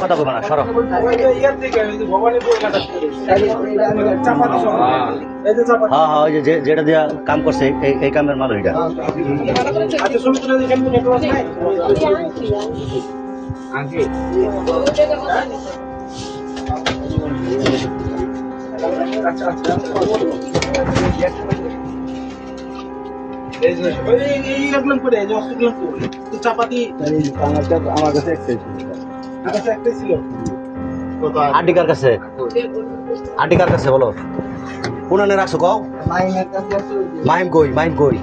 কথা বলবো না সরব হ্যাঁ হ্যাঁ ওই যে যেটা দিয়া কাম করছে এই কামের মাল ওইটা চাপাতি আমার কাছে একটাই ছিল আন্টিকার কাছে আন্টিকার কাছে বলো কোনানে রাখছো কও মাহিম কই মাহিম কই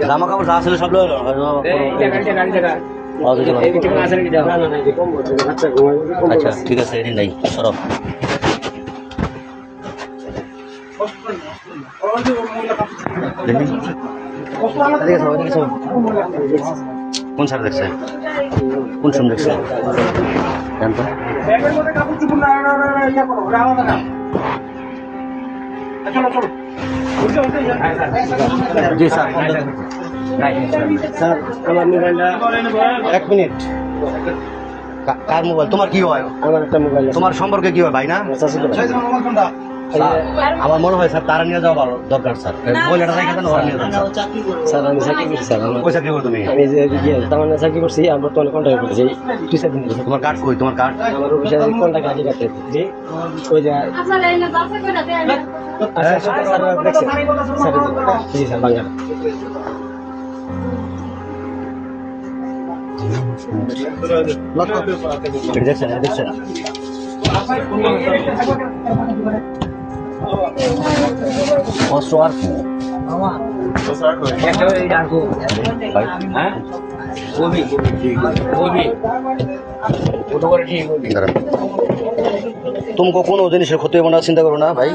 জামা কাপড় যা ছিল সব আচ্ছা ঠিক আছে এটি নাই সরব কোন সার দেখছে কোন সময় দেখছে জানতো জি স্যার স্যার আমার মোবাইলটা 1 মিনিট কার মোবাইল তোমার কি হয় আমার একটা মোবাইল তোমার সম্পর্কে কি হয় ভাই না আমার মনে হয় স্যার তারা নিয়ে যাওয়া ভালো দরকার স্যার মহিলাটা রেখে দেন ওরা নিয়ে যান স্যার আমি চাকরি করছি স্যার ওই চাকরি করো তুমি আমি যে তার মানে চাকরি করছি আমি বর্তমানে কন্ট্যাক্ট করছি 2-7 দিন তোমার কার্ড কই তোমার কার্ড আমার অফিসে কন্ট্যাক্ট আগে কাটতে জি ওই যে জি স্যার বাংলা দেখছেন দেখছেন কষ্ট আর কি तुमको কোনো জিনিসের ক্ষতি হবে না চিন্তা করো না ভাই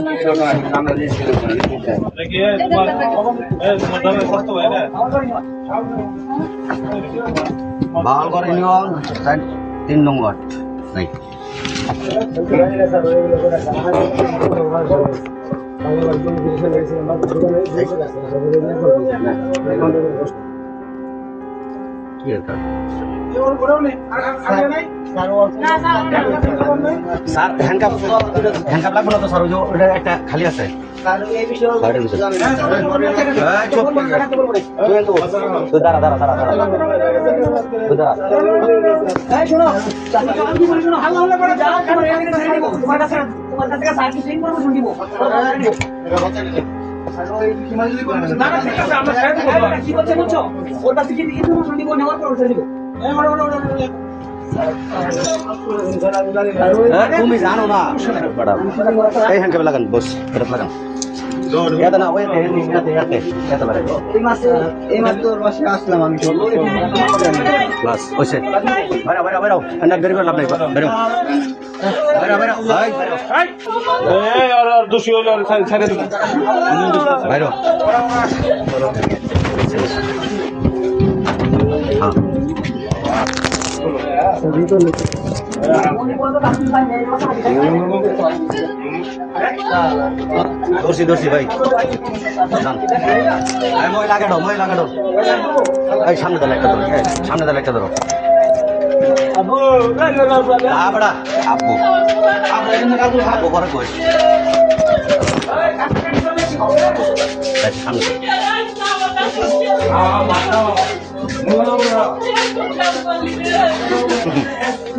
ভাল করে নিও 3 নম্বর নাই স্যার হ্যান্ডকাপ লাগবে না তো স্যার ওটা একটা খালি আছে দাঁড়া দাঁড়া দাঁড়া তুমি জানো না এই হ্যান্ডকাপ লাগান বস এটা লাগান এটা না ওই এত পারে এই মাত্র মাসে আসলাম আমি বাস ওইসে বাইরে বাইরে বাইরে না দেরি করে লাভ নাই বেরো বাইরে বাইরে ভাই এই আর দোষী হলো ছেড়ে দিন বাইরে হ্যাঁ দোষী দোষী ভাই মই লাগে দাও এই সামনে দাও একটা ধরো সামনে দাও একটা ধরো বড়া আপু আপু করে কই সামনে